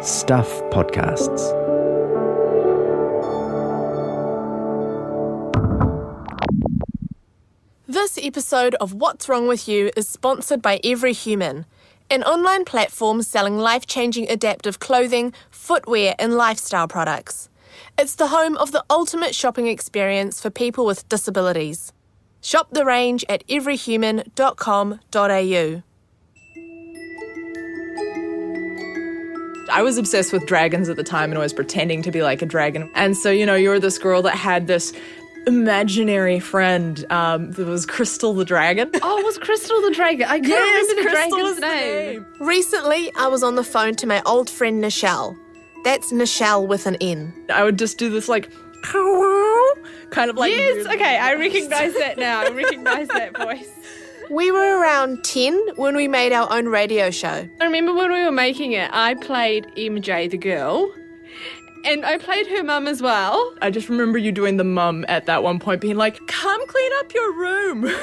Stuff Podcasts. This episode of What's Wrong With You is sponsored by Every Human, an online platform selling life-changing adaptive clothing, footwear and lifestyle products. It's the home of the ultimate shopping experience for people with disabilities. Shop the range at everyhuman.com.au. I was obsessed with dragons at the time and I was pretending to be like a dragon. And so, you're this girl that had this imaginary friend that was Crystal the Dragon. Oh, was Crystal the Dragon? I can't remember the dragon's name. Recently, I was on the phone to my old friend Nichelle. That's Nichelle with an N. I would just do this kind of like... Yes, okay, I recognise that now. I recognise that voice. We were around 10 when we made our own radio show. I remember when we were making it, I played MJ the girl, and I played her mum as well. I just remember you doing the mum at that one point, being like, come clean up your room.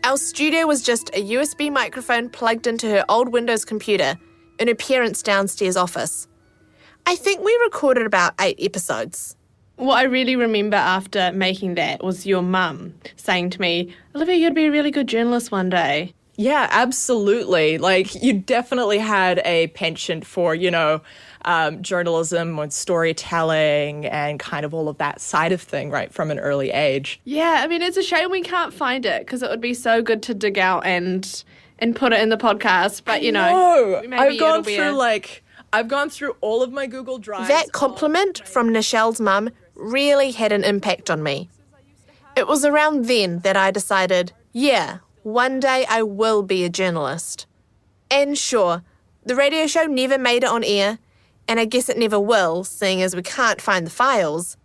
Our studio was just a USB microphone plugged into her old Windows computer in her parents' downstairs office. I think we recorded about 8 episodes. What I really remember after making that was your mum saying to me, Olivia, you'd be a really good journalist one day. Yeah, absolutely. You definitely had a penchant for, journalism and storytelling and kind of all of that side of thing, right, from an early age. Yeah, I mean, it's a shame we can't find it because it would be so good to dig out and put it in the podcast. But, I've gone through all of my Google Drives. That compliment from Nichelle's mum really had an impact on me. It was around then that I decided, yeah, one day I will be a journalist. And sure, the radio show never made it on air, and I guess it never will, seeing as we can't find the files.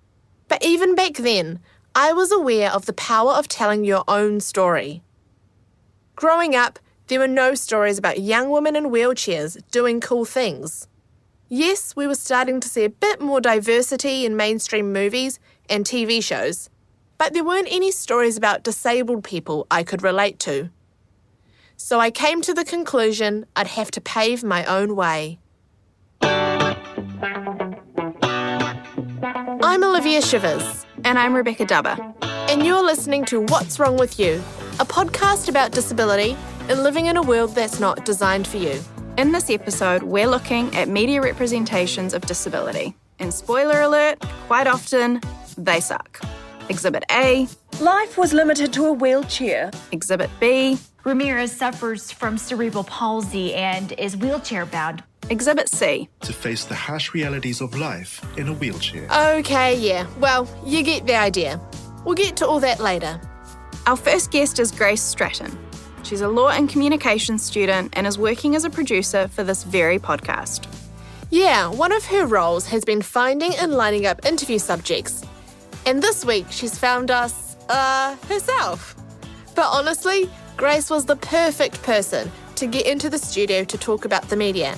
But even back then, I was aware of the power of telling your own story. Growing up, there were no stories about young women in wheelchairs doing cool things. Yes, we were starting to see a bit more diversity in mainstream movies and TV shows, but there weren't any stories about disabled people I could relate to. So I came to the conclusion I'd have to pave my own way. I'm Olivia Shivas. And I'm Rebecca Dubber. And you're listening to What's Wrong With You, a podcast about disability and living in a world that's not designed for you. In this episode, we're looking at media representations of disability. And spoiler alert, quite often, they suck. Exhibit A. Life was limited to a wheelchair. Exhibit B. Ramirez suffers from cerebral palsy and is wheelchair-bound. Exhibit C. To face the harsh realities of life in a wheelchair. Okay, yeah. Well, you get the idea. We'll get to all that later. Our first guest is Grace Stratton. She's a law and communications student and is working as a producer for this very podcast. Yeah, one of her roles has been finding and lining up interview subjects. And this week, she's found us, herself. But honestly, Grace was the perfect person to get into the studio to talk about the media.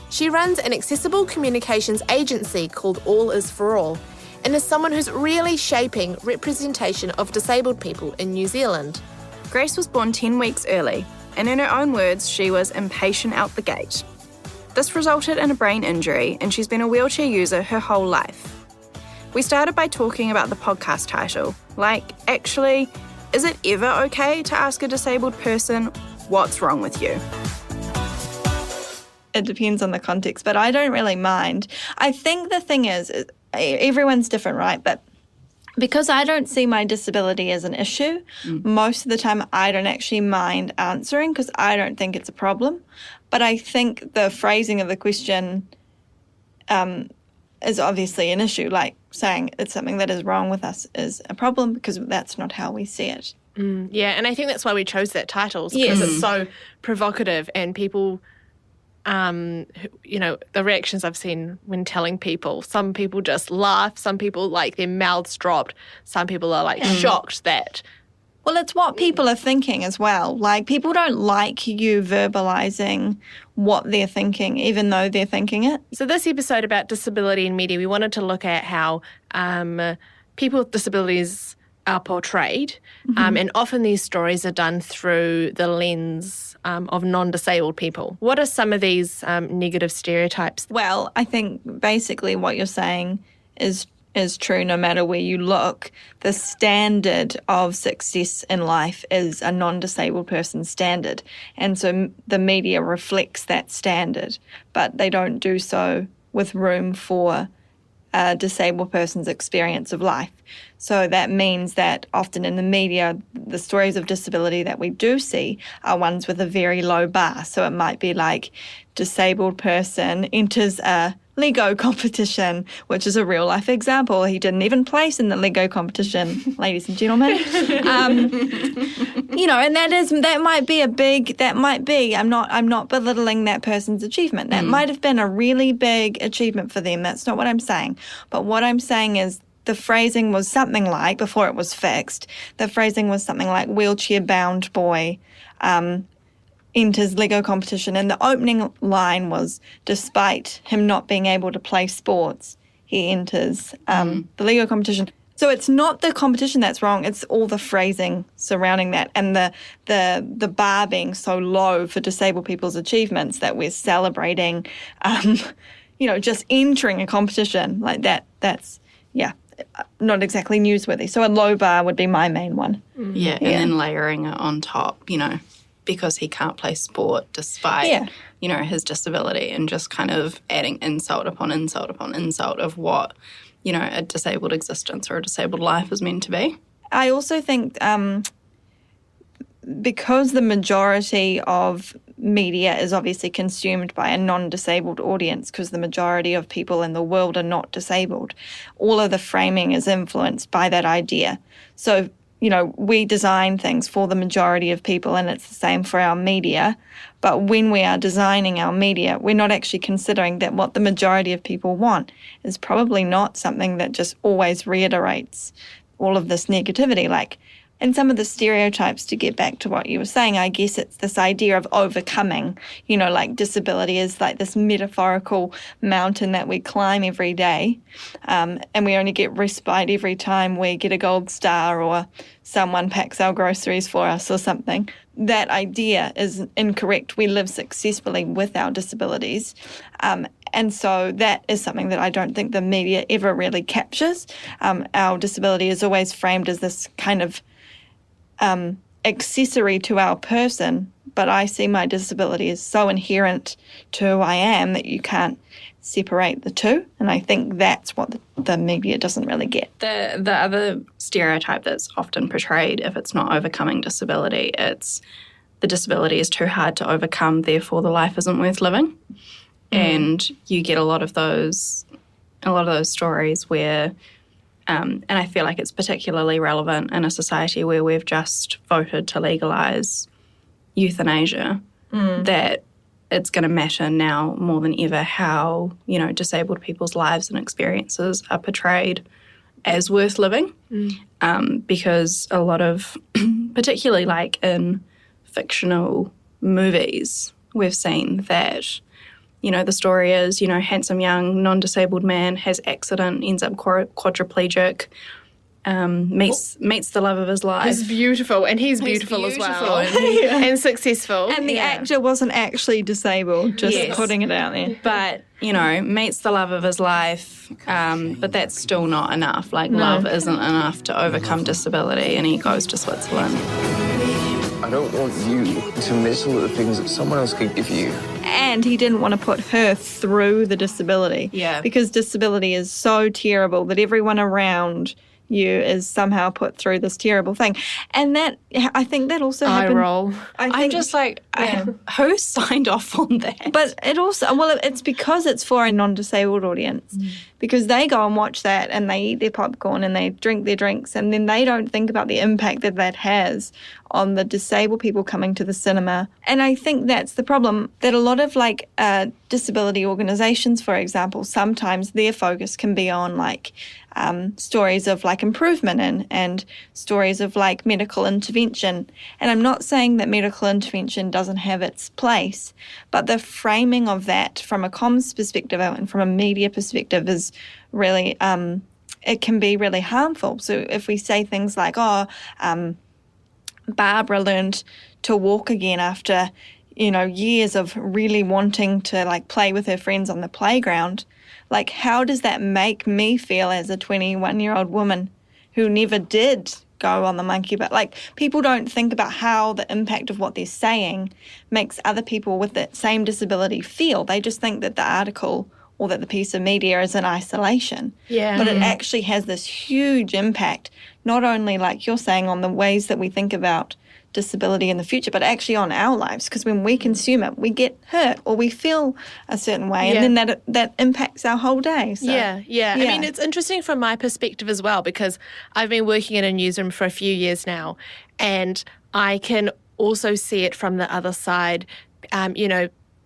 She runs an accessible communications agency called All Is For All and is someone who's really shaping representation of disabled people in New Zealand. Grace was born 10 weeks early, and in her own words, she was impatient out the gate. This resulted in a brain injury, and she's been a wheelchair user her whole life. We started by talking about the podcast title. Actually, is it ever okay to ask a disabled person, what's wrong with you? It depends on the context, but I don't really mind. I think the thing is everyone's different, right? But because I don't see my disability as an issue, most of the time I don't actually mind answering because I don't think it's a problem. But I think the phrasing of the question is obviously an issue, like saying it's something that is wrong with us is a problem because that's not how we see it. Yeah, and I think that's why we chose that title, because it's so provocative and people... the reactions I've seen when telling people, some people just laugh, some people their mouths dropped, some people are shocked that. Well, it's what people are thinking as well. People don't like you verbalizing what they're thinking, even though they're thinking it. So this episode about disability in media, we wanted to look at how people with disabilities are portrayed. And often these stories are done through the lens of non-disabled people. What are some of these negative stereotypes? Well, I think basically what you're saying is true no matter where you look. The standard of success in life is a non-disabled person's standard. And so the media reflects that standard, but they don't do so with room for a disabled person's experience of life. So that means that often in the media, the stories of disability that we do see are ones with a very low bar. So it might be like disabled person enters a Lego competition, which is a real life example. He didn't even place in the Lego competition, ladies and gentlemen. And that might be. I'm not belittling that person's achievement. That might have been a really big achievement for them. That's not what I'm saying. But what I'm saying is the phrasing was something like, before it was fixed, the phrasing was something like wheelchair-bound boy enters Lego competition, and the opening line was, despite him not being able to play sports, he enters the Lego competition. So it's not the competition that's wrong, it's all the phrasing surrounding that, and the bar being so low for disabled people's achievements that we're celebrating, just entering a competition like that. That's, not exactly newsworthy. So a low bar would be my main one. And then layering it on top, because he can't play sport despite, his disability, and just kind of adding insult upon insult upon insult of what, a disabled existence or a disabled life is meant to be. I also think because the majority of media is obviously consumed by a non-disabled audience, because the majority of people in the world are not disabled, all of the framing is influenced by that idea. So we design things for the majority of people, and it's the same for our media. But when we are designing our media, we're not actually considering that what the majority of people want is probably not something that just always reiterates all of this negativity. Like, and some of the stereotypes, to get back to what you were saying, I guess it's this idea of overcoming, like disability is like this metaphorical mountain that we climb every day, and we only get respite every time we get a gold star or someone packs our groceries for us or something. That idea is incorrect. We live successfully with our disabilities. And so that is something that I don't think the media ever really captures. Our disability is always framed as this kind of accessory to our person, but I see my disability as so inherent to who I am that you can't separate the two, and I think that's what the media doesn't really get. The other stereotype that's often portrayed, if it's not overcoming disability, it's the disability is too hard to overcome, therefore the life isn't worth living. And you get a lot of those stories where and I feel like it's particularly relevant in a society where we've just voted to legalise euthanasia, that it's going to matter now more than ever how, disabled people's lives and experiences are portrayed as worth living. Because a lot of, particularly like in fictional movies, we've seen that the story is, handsome young non-disabled man has accident, ends up quadriplegic, meets the love of his life. He's beautiful, and he's beautiful as well, and successful. And the actor wasn't actually disabled, just putting it out there. But, meets the love of his life, but that's still not enough. Like, love isn't enough to overcome disability, and he goes to Switzerland. I don't want you to miss all of the things that someone else could give you. And he didn't want to put her through the disability. Because disability is so terrible that everyone around you is somehow put through this terrible thing. And that, I think that also happened. I'm just like, who signed off on that? But it also, it's because it's for a non-disabled audience. Because they go and watch that and they eat their popcorn and they drink their drinks, and then they don't think about the impact that has on the disabled people coming to the cinema. And I think that's the problem, that a lot of disability organisations, for example, sometimes their focus can be on stories of improvement and stories of medical intervention. And I'm not saying that medical intervention doesn't have its place, but the framing of that from a comms perspective and from a media perspective is really it can be really harmful. So if we say things like, Barbara learned to walk again after, years of really wanting to like play with her friends on the playground, like how does that make me feel as a 21-year-old woman who never did go on the monkey? But like people don't think about how the impact of what they're saying makes other people with that same disability feel. They just think that the article or that the piece of media is in isolation. Yeah. But it actually has this huge impact, not only like you're saying on the ways that we think about disability in the future, but actually on our lives, because when we consume it, we get hurt or we feel a certain way, and then that impacts our whole day. So, yeah. I mean, it's interesting from my perspective as well, because I've been working in a newsroom for a few years now, and I can also see it from the other side.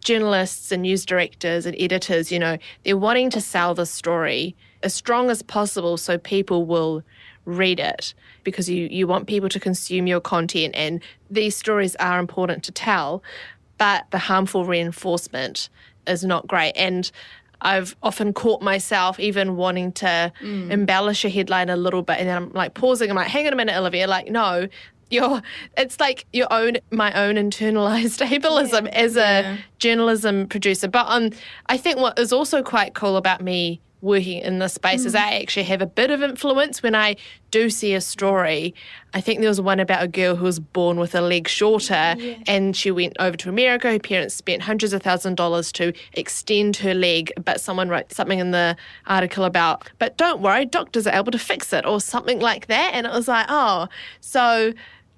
Journalists and news directors and editors, they're wanting to sell the story as strong as possible so people will read it, because you want people to consume your content, and these stories are important to tell, but the harmful reinforcement is not great. And I've often caught myself even wanting to embellish a headline a little bit, and then I'm like pausing, I'm like, hang on a minute, Olivia, like, no, it's like my own internalized ableism as a journalism producer. But I think what is also quite cool about me working in this space is I actually have a bit of influence when I do see a story. I think there was one about a girl who was born with a leg shorter, and she went over to America. Her parents spent hundreds of thousands of dollars to extend her leg, but someone wrote something in the article about, but don't worry, doctors are able to fix it, or something like that. And it was like, so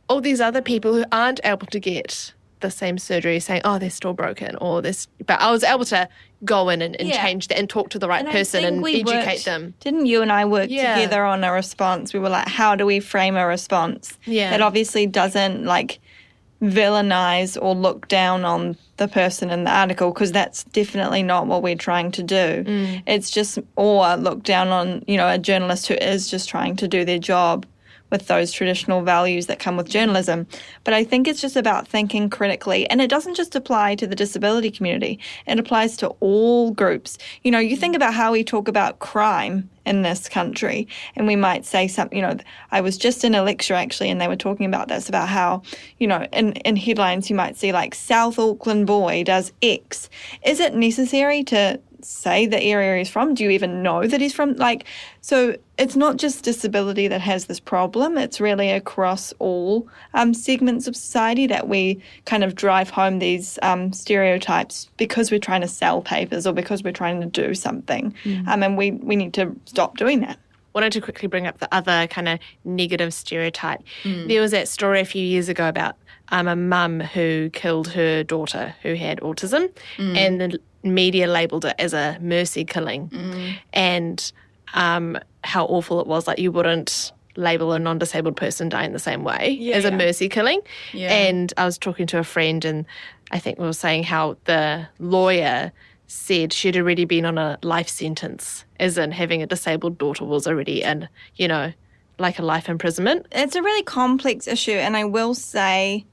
all these other people who aren't able to get the same surgery saying, they're still broken, or this, but I was able to go in and change that and talk to the right person and educate them. Didn't you and I work together on a response? We were like, how do we frame a response that obviously doesn't like villainize or look down on the person in the article, because that's definitely not what we're trying to do. It's just, or look down on, a journalist who is just trying to do their job with those traditional values that come with journalism. But I think it's just about thinking critically. And it doesn't just apply to the disability community. It applies to all groups. You think about how we talk about crime in this country, and we might say something, I was just in a lecture actually, and they were talking about this, about how, in headlines you might see like South Auckland boy does X. Is it necessary to say the area he's from? Do you even know that he's from? So it's not just disability that has this problem. It's really across all segments of society that we kind of drive home these stereotypes because we're trying to sell papers or because we're trying to do something. And we need to stop doing that. Wanted to quickly bring up the other kind of negative stereotype. There was that story a few years ago about a mum who killed her daughter who had autism, and the media labelled it as a mercy killing, and how awful it was. Like, you wouldn't label a non-disabled person dying the same way as a mercy killing. And I was talking to a friend, and I think we were saying how the lawyer said she'd already been on a life sentence, as in having a disabled daughter was already in, like a life imprisonment. It's a really complex issue, and I will say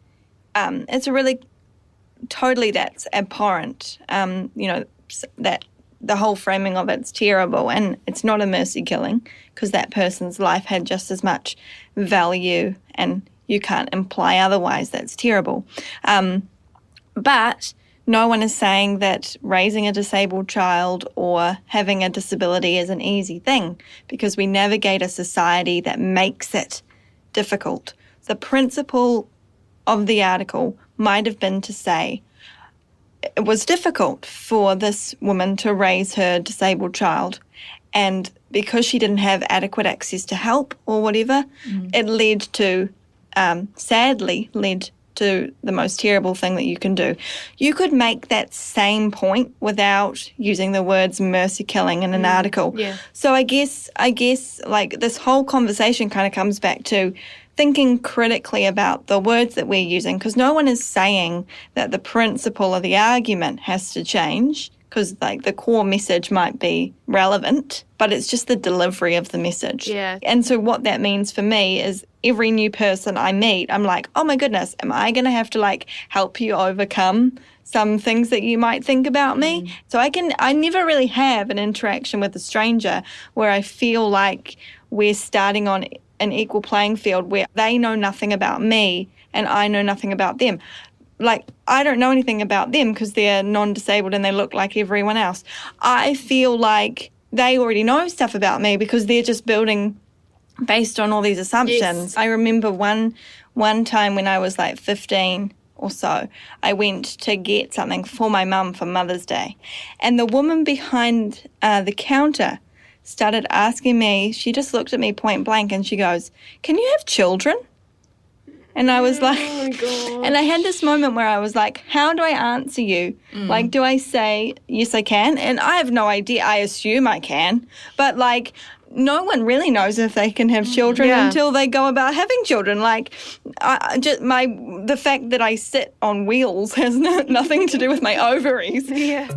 it's a really totally that's abhorrent, that the whole framing of it's terrible, and it's not a mercy killing because that person's life had just as much value, and you can't imply otherwise. That's terrible. But no one is saying that raising a disabled child or having a disability is an easy thing, because we navigate a society that makes it difficult. The principle of the article might have been to say it was difficult for this woman to raise her disabled child, and because she didn't have adequate access to help or whatever, it led to, sadly, led to the most terrible thing that you can do. You could make that same point without using the words mercy killing in an article. So I guess like this whole conversation kind of comes back to thinking critically about the words that we're using, because no one is saying that the principle of the argument has to change, because like the core message might be relevant, but it's just the delivery of the message. And so what that means for me is every new person I meet, I'm like, oh my goodness, am I going to have to like help you overcome some things that you might think about me? So I never really have an interaction with a stranger where I feel like we're starting on an equal playing field where they know nothing about me and I know nothing about them. Like, I don't know anything about them because they're non-disabled and they look like everyone else. I feel like they already know stuff about me because they're just building based on all these assumptions. Yes. I remember one time when I was like 15 or so, I went to get something for my mum for Mother's Day. And the woman behind the counter started asking me, she just looked at me point blank and she goes, "Can you have children?" And I was like, and I had this moment where I was like, how do I answer you? Like, do I say, yes, I can? And I have no idea. I assume I can. But, like, no one really knows if they can have children until they go about having children. Like, the fact that I sit on wheels has nothing to do with my ovaries. Yeah.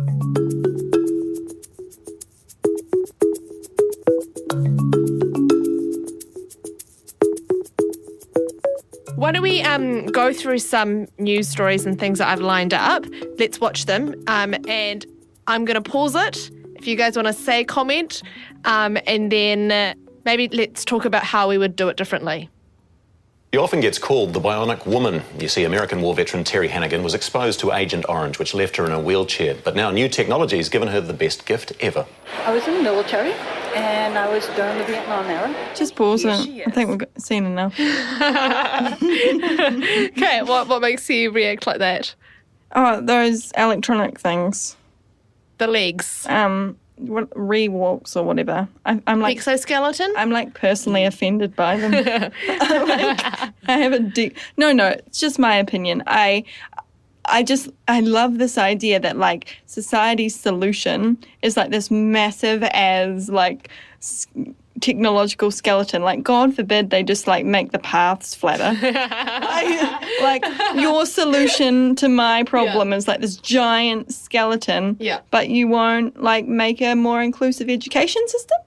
Why don't we go through some news stories and things that I've lined up? Let's watch them. And I'm going to pause it if you guys want to say a comment. And then maybe let's talk about how we would do it differently. She often gets called the Bionic Woman. You see, American War veteran Terry Hannigan was exposed to Agent Orange, which left her in a wheelchair. But now new technology has given her the best gift ever. I was in the military and I was during the Vietnam era. Just pause it. I think we've seen enough. Okay, what makes you react like that? Oh, those electronic things. The legs. Rewalks or whatever. I'm like exoskeleton. I'm like personally offended by them. I have a deep. No, it's just my opinion. I love this idea that like society's solution is like this massive as like technological skeleton. Like, God forbid they just like make the paths flatter. Like your solution to my problem is like this giant skeleton, but you won't like make a more inclusive education system?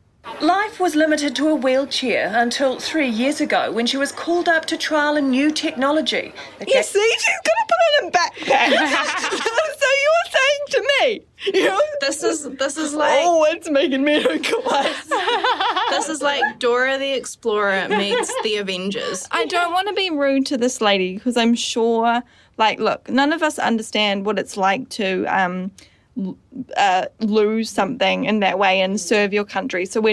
Life was limited to a wheelchair until 3 years ago when she was called up to trial a new technology. You see, she's going to put on a backpack. So you were saying to me, you know, This is like... Oh, it's making me localize. This is like Dora the Explorer meets the Avengers. I don't want to be rude to this lady because I'm sure, like, look, none of us understand what it's like to lose something in that way and serve your country. So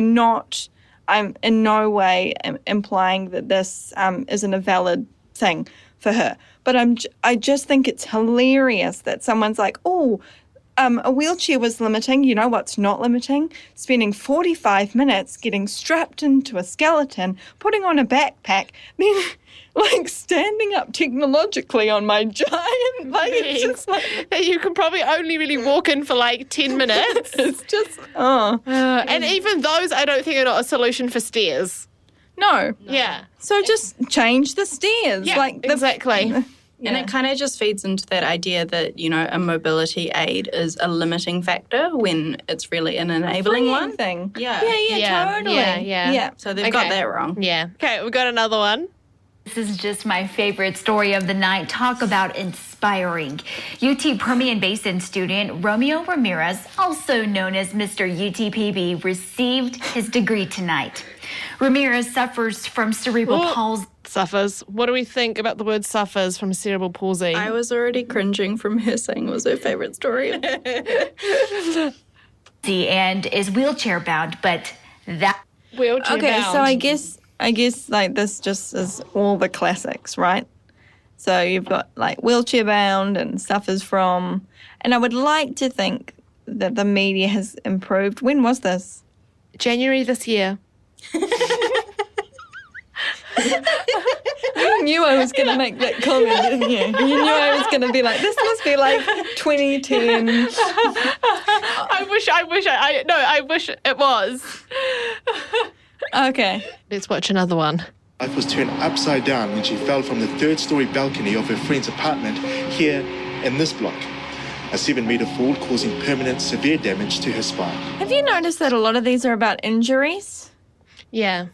I'm in no way implying that this isn't a valid thing for her. But I just think it's hilarious that someone's like, a wheelchair was limiting. You know what's not limiting? Spending 45 minutes getting strapped into a skeleton, putting on a backpack, then like standing up technologically on my giant, like it's just like you can probably only really walk in for like 10 minutes. It's just and even those I don't think are not a solution for stairs. No. Yeah. So just change the stairs. Yeah, like exactly. And it kind of just feeds into that idea that, you know, a mobility aid is a limiting factor when it's really an enabling one. Thing. Yeah. Totally. Yeah. So they've got that wrong. Yeah. Okay, we've got another one. This is just my favorite story of the night. Talk about inspiring. UT Permian Basin student Romeo Ramirez, also known as Mr. UTPB, received his degree tonight. Ramirez suffers from cerebral palsy. Suffers. What do we think about the word suffers from cerebral palsy? I was already cringing from her saying it was her favorite story. And is wheelchair bound, but that... Wheelchair Okay, bound. so I guess like this just is all the classics, right? So you've got like wheelchair bound and suffers from, and I would like to think that the media has improved. When was this? January this year. You knew I was going to make that comment, didn't you? You knew I was going to be like, this must be like 2010. I wish it was. Okay. Let's watch another one. Life was turned upside down when she fell from the third-story balcony of her friend's apartment here in this block. A 7-metre fall causing permanent severe damage to her spine. Have you noticed that a lot of these are about injuries? Yeah.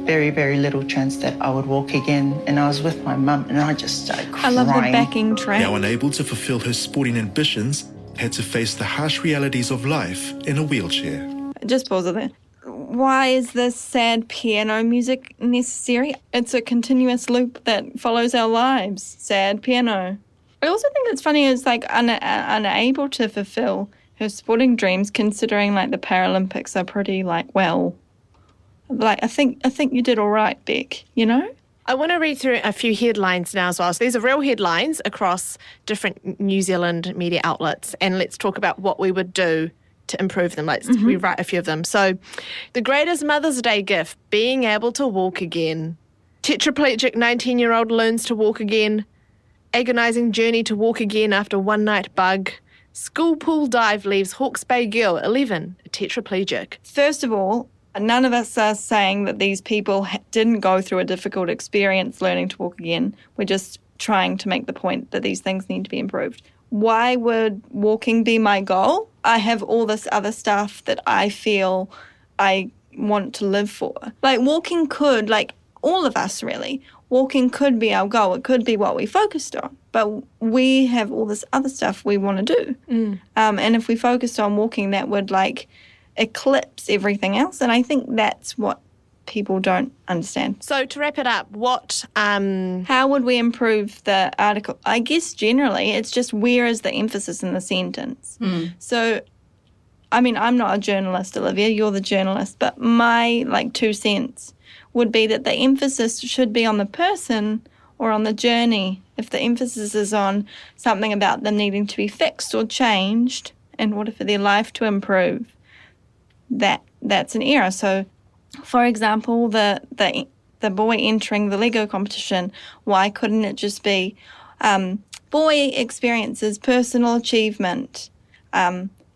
very, very little chance that I would walk again. And I was with my mum and I just started crying. I love the backing track. Now unable to fulfill her sporting ambitions, had to face the harsh realities of life in a wheelchair. Just pause it there. Why is this sad piano music necessary? It's a continuous loop that follows our lives. Sad piano. I also think it's funny it's like unable to fulfill her sporting dreams, considering like the Paralympics are pretty like, well, like I think you did all right, Beck, you know? I want to read through a few headlines now as well. So these are real headlines across different New Zealand media outlets, and let's talk about what we would do to improve them. Let's rewrite a few of them. So, the greatest Mother's Day gift, being able to walk again. Tetraplegic 19-year-old learns to walk again. Agonising journey to walk again after one-night bug. School pool dive leaves Hawke's Bay girl, 11, a tetraplegic. First of all, none of us are saying that these people didn't go through a difficult experience learning to walk again. We're just trying to make the point that these things need to be improved. Why would walking be my goal? I have all this other stuff that I feel I want to live for. Like walking could, like all of us really, walking could be our goal. It could be what we focused on. But we have all this other stuff we want to do. And if we focused on walking, that would like eclipse everything else. And I think that's what people don't understand. So to wrap it up, how would we improve the article? I guess generally it's just where is the emphasis in the sentence. So, I mean, I'm not a journalist, Olivia, you're the journalist, but my 2 cents would be that the emphasis should be on the person or on the journey. If the emphasis is on something about them needing to be fixed or changed in order for their life to improve, that's an error. So, for example, the boy entering the Lego competition, why couldn't it just be boy experiences personal achievement,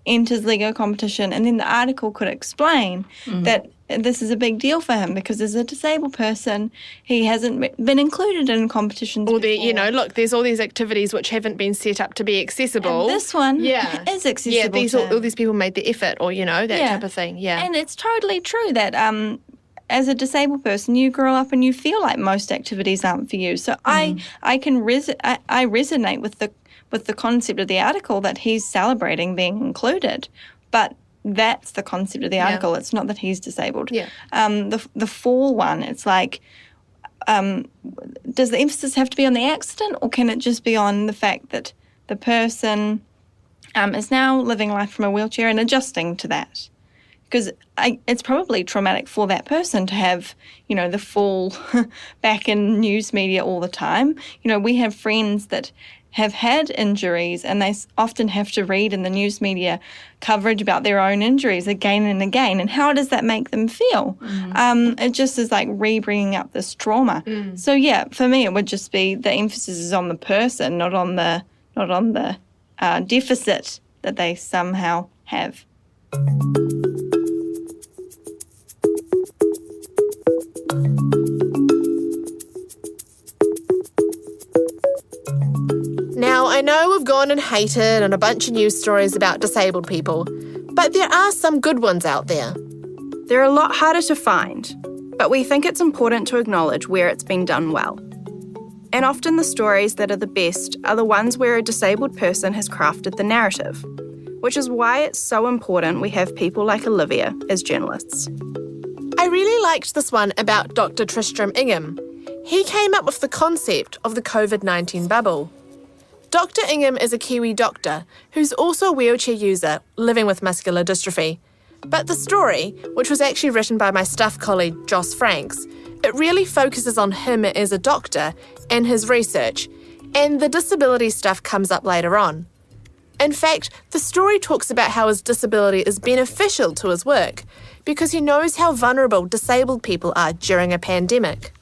enters Lego competition, and then the article could explain that this is a big deal for him because as a disabled person, he hasn't been included in competitions or before. look, there's all these activities which haven't been set up to be accessible. And this one is accessible. Yeah, all these people made the effort or, that type of thing. Yeah. And it's totally true that as a disabled person, you grow up and you feel like most activities aren't for you. So I resonate with the concept of the article that he's celebrating being included. But that's the concept of the article. It's not that he's disabled. Yeah. The fall one, it's like, does the emphasis have to be on the accident or can it just be on the fact that the person is now living life from a wheelchair and adjusting to that? Because it's probably traumatic for that person to have, the fall back in news media all the time. We have friends that have had injuries and they often have to read in the news media coverage about their own injuries again and again. And how does that make them feel? It just is like re-bringing up this trauma. So, yeah, for me it would just be the emphasis is on the person, not on the deficit that they somehow have. Now, I know we've gone and hated on a bunch of news stories about disabled people, but there are some good ones out there. They're a lot harder to find, but we think it's important to acknowledge where it's been done well. And often the stories that are the best are the ones where a disabled person has crafted the narrative, which is why it's so important we have people like Olivia as journalists. I really liked this one about Dr. Tristram Ingham. He came up with the concept of the COVID-19 bubble. Dr. Ingham is a Kiwi doctor who's also a wheelchair user living with muscular dystrophy. But the story, which was actually written by my staff colleague Joss Franks, it really focuses on him as a doctor and his research, and the disability stuff comes up later on. In fact, the story talks about how his disability is beneficial to his work because he knows how vulnerable disabled people are during a pandemic.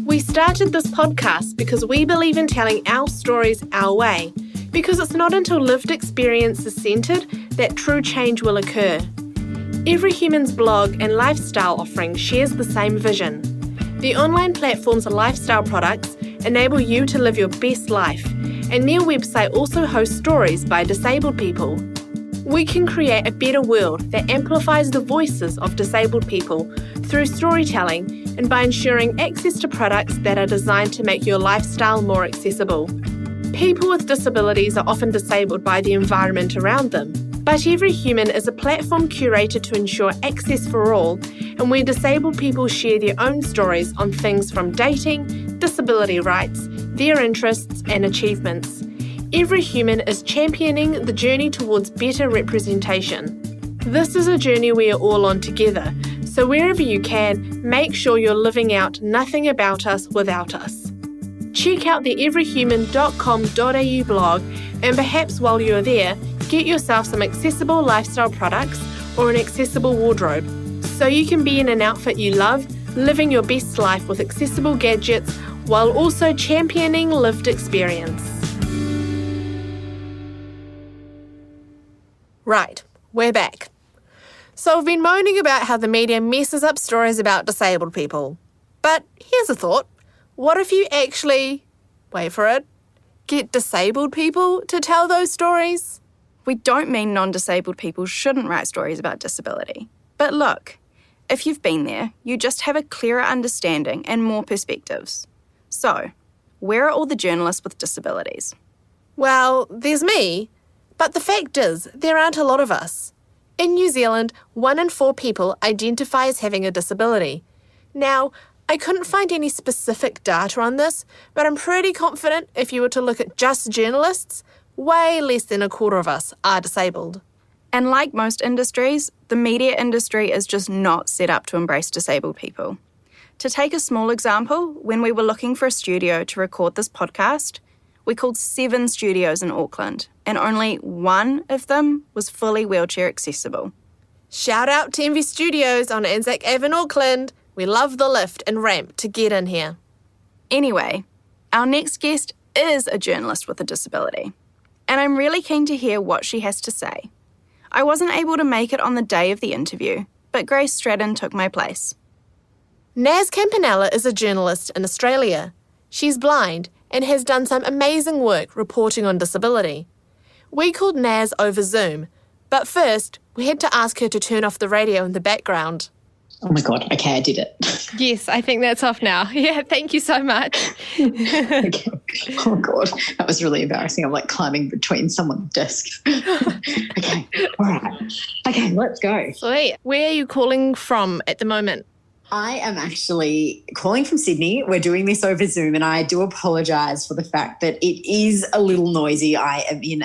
We started this podcast because we believe in telling our stories our way, because it's not until lived experience is centred that true change will occur. Every Human's blog and lifestyle offering shares the same vision. The online platform's lifestyle products enable you to live your best life, and their website also hosts stories by disabled people. We can create a better world that amplifies the voices of disabled people through storytelling and by ensuring access to products that are designed to make your lifestyle more accessible. People with disabilities are often disabled by the environment around them, but Every Human is a platform curated to ensure access for all, and where disabled people share their own stories on things from dating, disability rights, their interests and achievements. Every Human is championing the journey towards better representation. This is a journey we are all on together, so wherever you can, make sure you're living out nothing about us without us. Check out the everyhuman.com.au blog, and perhaps while you're there, get yourself some accessible lifestyle products or an accessible wardrobe, so you can be in an outfit you love, living your best life with accessible gadgets while also championing lived experience. Right, we're back. So I've been moaning about how the media messes up stories about disabled people. But here's a thought. What if you actually, wait for it, get disabled people to tell those stories? We don't mean non-disabled people shouldn't write stories about disability. But look, if you've been there, you just have a clearer understanding and more perspectives. So, where are all the journalists with disabilities? Well, there's me. But the fact is, there aren't a lot of us. In New Zealand, 1 in 4 people identify as having a disability. Now, I couldn't find any specific data on this, but I'm pretty confident if you were to look at just journalists, way less than a quarter of us are disabled. And like most industries, the media industry is just not set up to embrace disabled people. To take a small example, when we were looking for a studio to record this podcast, we called 7 studios in Auckland, and only 1 of them was fully wheelchair accessible. Shout out to Envy Studios on Anzac Ave in Auckland. We love the lift and ramp to get in here. Anyway, our next guest is a journalist with a disability, and I'm really keen to hear what she has to say. I wasn't able to make it on the day of the interview, but Grace Stratton took my place. Naz Campanella is a journalist in Australia. She's blind and has done some amazing work reporting on disability. We called Naz over Zoom, but first we had to ask her to turn off the radio in the background. Oh my God, okay, I did it. Yes, I think that's off now. Yeah, thank you so much. Okay. Oh God, that was really embarrassing. I'm like climbing between someone's desks. Okay, all right. Okay, let's go. Sweet. Where are you calling from at the moment? I am actually calling from Sydney. We're doing this over Zoom, and I do apologise for the fact that it is a little noisy. I am in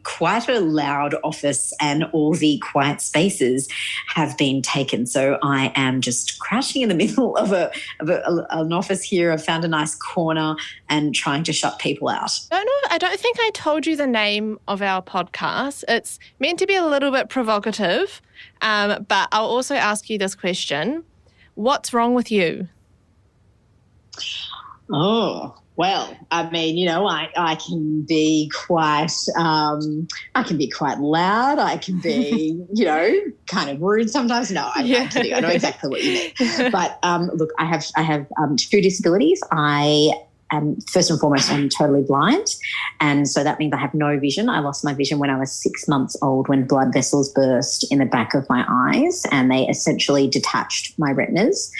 quite a loud office, and all the quiet spaces have been taken. So I am just crouching in the middle of an office here. I've found a nice corner and trying to shut people out. I don't think I told you the name of our podcast. It's meant to be a little bit provocative, but I'll also ask you this question. What's wrong with you? Oh, well, I mean, you know, I can be quite loud. I can be, you know, kind of rude sometimes. No, I'm kidding. I know exactly what you mean. But look, I have 2 disabilities. First and foremost, I'm totally blind, and so that means I have no vision. I lost my vision when I was 6 months old when blood vessels burst in the back of my eyes, and they essentially detached my retinas.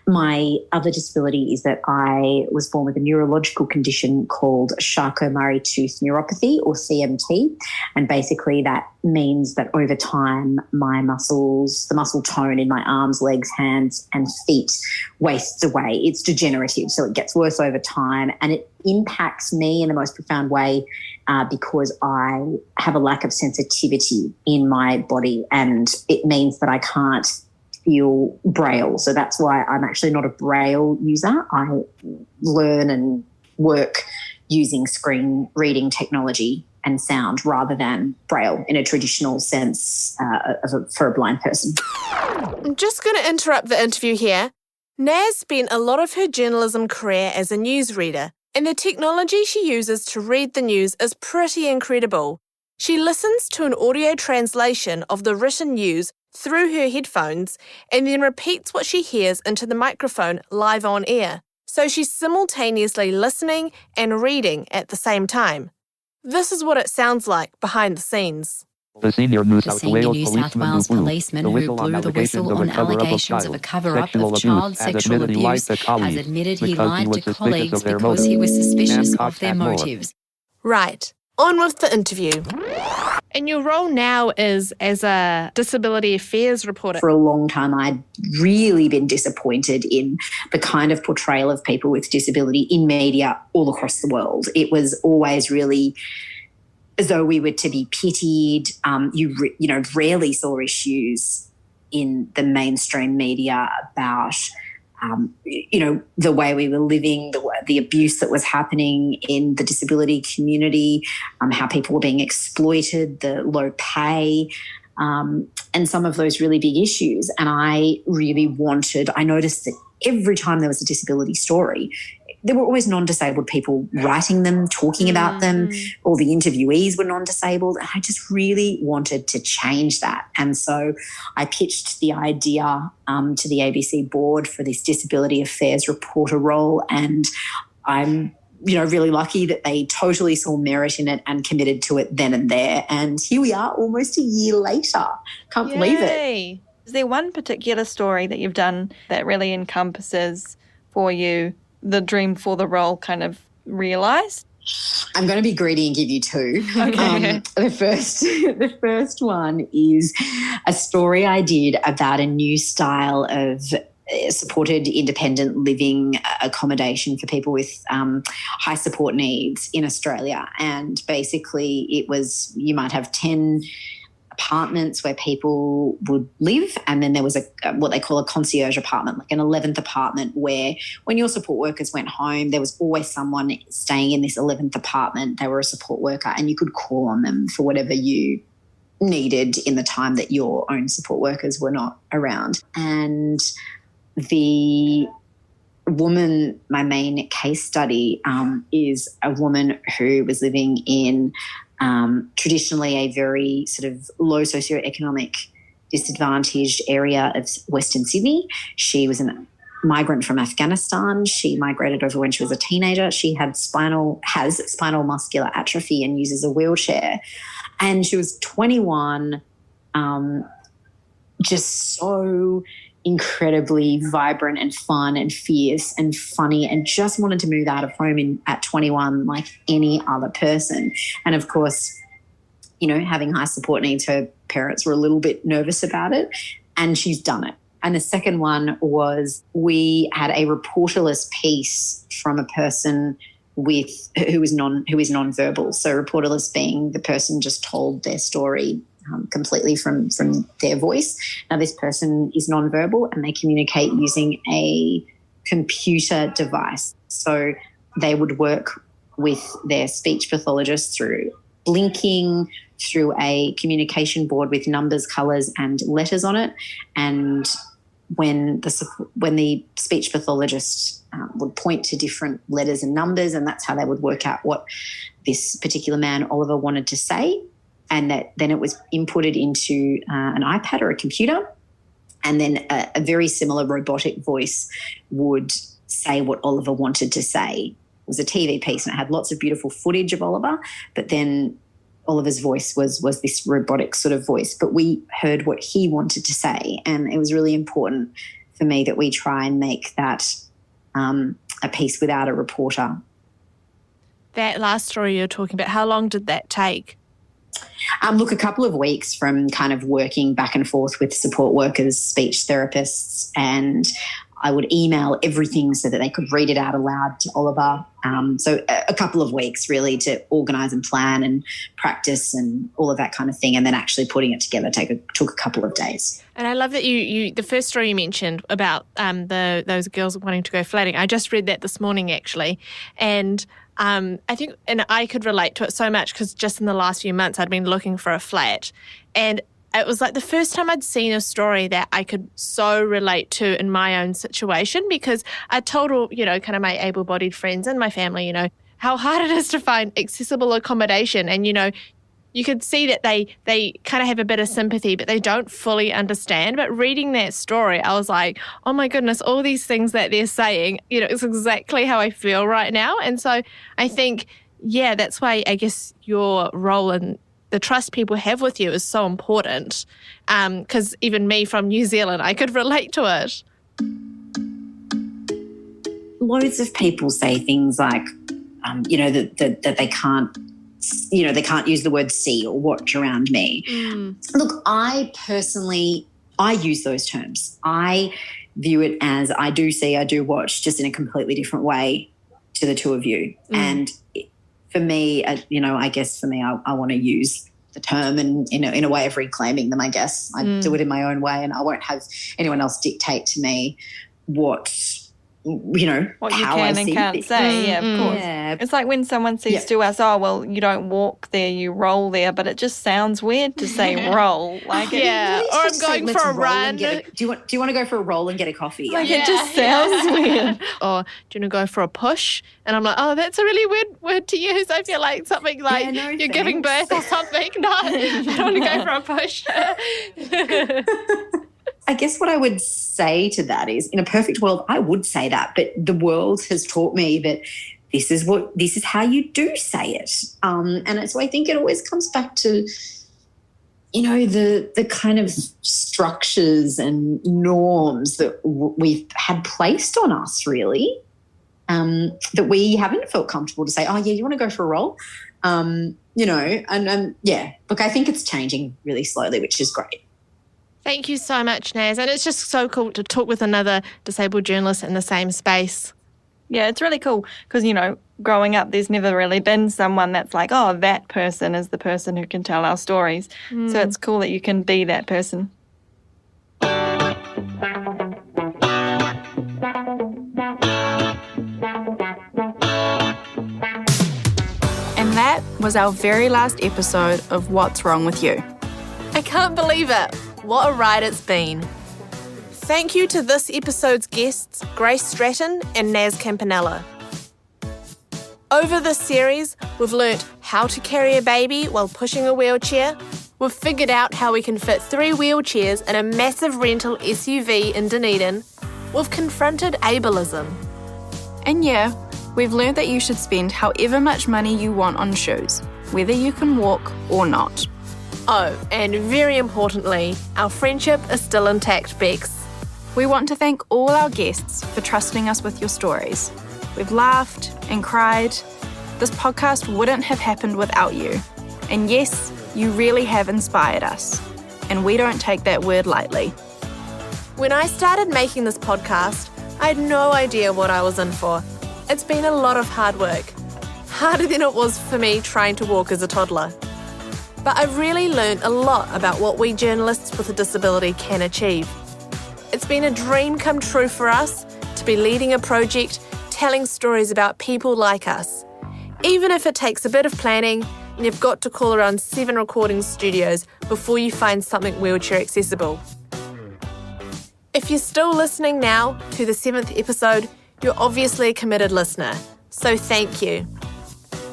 My other disability is that I was born with a neurological condition called Charcot-Marie-Tooth neuropathy, or CMT, and basically that means that over time my muscles, the muscle tone in my arms, legs, hands and feet wastes away. It's degenerative, so it gets worse over time, and it impacts me in the most profound way because I have a lack of sensitivity in my body, and it means that I can't feel Braille. So that's why I'm actually not a Braille user. I learn and work using screen reading technology and sound rather than Braille in a traditional sense for a blind person. I'm just going to interrupt the interview here. Naz spent a lot of her journalism career as a newsreader, and the technology she uses to read the news is pretty incredible. She listens to an audio translation of the written news through her headphones and then repeats what she hears into the microphone live on air. So she's simultaneously listening and reading at the same time. This is what it sounds like behind the scenes. The senior New South Wales policeman who blew the whistle on allegations of a cover-up of child sexual abuse has admitted he lied to colleagues because he was suspicious of their motives. Right, on with the interview. And your role now is as a disability affairs reporter. For a long time, I'd really been disappointed in the kind of portrayal of people with disability in media all across the world. It was always really as though we were to be pitied. You rarely saw issues in the mainstream media about, the way we were living, the abuse that was happening in the disability community, how people were being exploited, the low pay, and some of those really big issues. And I noticed that every time there was a disability story, there were always non-disabled people writing them, talking about them. All the interviewees were non-disabled. And I just really wanted to change that. And so I pitched the idea to the ABC board for this disability affairs reporter role. And I'm really lucky that they totally saw merit in it and committed to it then and there. And here we are almost a year later. Can't believe it. Is there one particular story that you've done that really encompasses for you the dream for the role kind of realised? I'm going to be greedy and give you two. Okay. The first one is a story I did about a new style of supported independent living accommodation for people with high support needs in Australia. And basically it was, you might have 10 apartments where people would live, and then there was what they call a concierge apartment, like an 11th apartment, where when your support workers went home, there was always someone staying in this 11th apartment. They were a support worker and you could call on them for whatever you needed in the time that your own support workers were not around. And the woman, my main case study, is a woman who was living in traditionally a very sort of low socioeconomic disadvantaged area of Western Sydney. She was a migrant from Afghanistan. She migrated over when she was a teenager. She has spinal muscular atrophy and uses a wheelchair. And she was 21, just so incredibly vibrant and fun and fierce and funny, and just wanted to move out of home at 21 like any other person. And of course, having high support needs, her parents were a little bit nervous about it, and she's done it. And the second one was, we had a reporterless piece from a person who is nonverbal. So reporterless being the person just told their story completely from their voice. Now, this person is nonverbal and they communicate using a computer device. So they would work with their speech pathologist through blinking, through a communication board with numbers, colours and letters on it. And when the speech pathologist would point to different letters and numbers, and that's how they would work out what this particular man, Oliver, wanted to say. And then it was inputted into an iPad or a computer, and then a very similar robotic voice would say what Oliver wanted to say. It was a TV piece and it had lots of beautiful footage of Oliver, but then Oliver's voice was this robotic sort of voice. But we heard what he wanted to say, and it was really important for me that we try and make that a piece without a reporter. That last story you're talking about, how long did that take? Look, a couple of weeks from kind of working back and forth with support workers, speech therapists, and I would email everything so that they could read it out aloud to Oliver. So a couple of weeks really to organise and plan and practice and all of that kind of thing, and then actually putting it together took a couple of days. And I love that you the first story you mentioned about those girls wanting to go flatting. I just read that this morning actually, and I think, and I could relate to it so much because just in the last few months I'd been looking for a flat, and it was like the first time I'd seen a story that I could so relate to in my own situation, because I told all, kind of my able-bodied friends and my family, how hard it is to find accessible accommodation. And, you could see that they kind of have a bit of sympathy, but they don't fully understand. But reading that story, I was like, oh my goodness, all these things that they're saying, it's exactly how I feel right now. And so I think yeah, that's why I guess your role and the trust people have with you is so important. Because even me from New Zealand, I could relate to it. Loads of people say things like, that they can't, they can't use the word see or watch around me. Look, I use those terms. I view it as I do see, I do watch, just in a completely different way to the two of you. And for me, I guess for me, I want to use the term and in a way of reclaiming them, I guess. I do it in my own way, and I won't have anyone else dictate to me what you how I can see and can't things. say. Yeah, of course. Yeah. It's like when someone says to us, "Oh, well, you don't walk there, you roll there," but it just sounds weird to say roll. Like, or I'm going for a run. Do you want to go for a roll and get a coffee? Like, it just sounds weird. Or do you want to go for a push? And I'm like, oh, that's a really weird word to use. I feel like something like you're giving birth or something. No, I don't want to go for a push. I guess what I would say to that is, in a perfect world, I would say that, but the world has taught me that this is how you do say it. And so I think it always comes back to, the kind of structures and norms that we've had placed on us, really, that we haven't felt comfortable to say, oh, yeah, you want to go for a roll? Look, I think it's changing really slowly, which is great. Thank you so much, Naz. And it's just so cool to talk with another disabled journalist in the same space. Yeah, it's really cool because, growing up, there's never really been someone that's like, oh, that person is the person who can tell our stories. So it's cool that you can be that person. And that was our very last episode of What's Wrong With You. I can't believe it. What a ride it's been. Thank you to this episode's guests, Grace Stratton and Naz Campanella. Over this series, we've learnt how to carry a baby while pushing a wheelchair. We've figured out how we can fit 3 wheelchairs in a massive rental SUV in Dunedin. We've confronted ableism. And yeah, we've learnt that you should spend however much money you want on shoes, whether you can walk or not. Oh, and very importantly, our friendship is still intact, Bex. We want to thank all our guests for trusting us with your stories. We've laughed and cried. This podcast wouldn't have happened without you. And yes, you really have inspired us. And we don't take that word lightly. When I started making this podcast, I had no idea what I was in for. It's been a lot of hard work. Harder than it was for me trying to walk as a toddler. But I've really learned a lot about what we journalists with a disability can achieve. It's been a dream come true for us to be leading a project telling stories about people like us. Even if it takes a bit of planning and you've got to call around 7 recording studios before you find something wheelchair accessible. If you're still listening now to the 7th episode, you're obviously a committed listener, so thank you.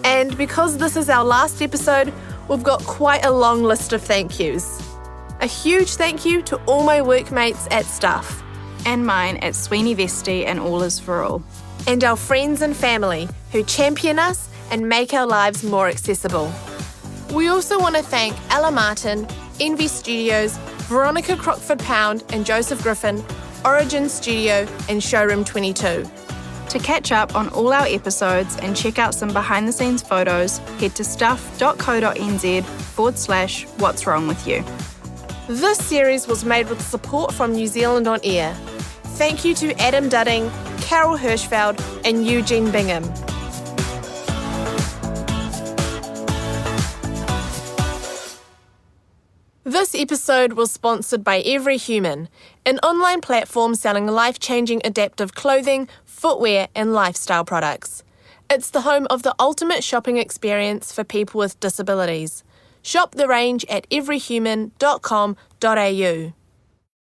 And because this is our last episode, we've got quite a long list of thank yous. A huge thank you to all my workmates at Stuff. And mine at Sweeney Vesti and All Is For All. And our friends and family who champion us and make our lives more accessible. We also want to thank Ella Martin, Envy Studios, Veronica Crockford-Pound and Joseph Griffin, Origin Studio and Showroom 22. To catch up on all our episodes and check out some behind-the-scenes photos, head to stuff.co.nz/What's Wrong With You. This series was made with support from New Zealand On Air. Thank you to Adam Dudding, Carol Hirschfeld and Eugene Bingham. This episode was sponsored by Every Human, an online platform selling life-changing adaptive clothing, footwear and lifestyle products. It's the home of the ultimate shopping experience for people with disabilities. Shop the range at everyhuman.com.au.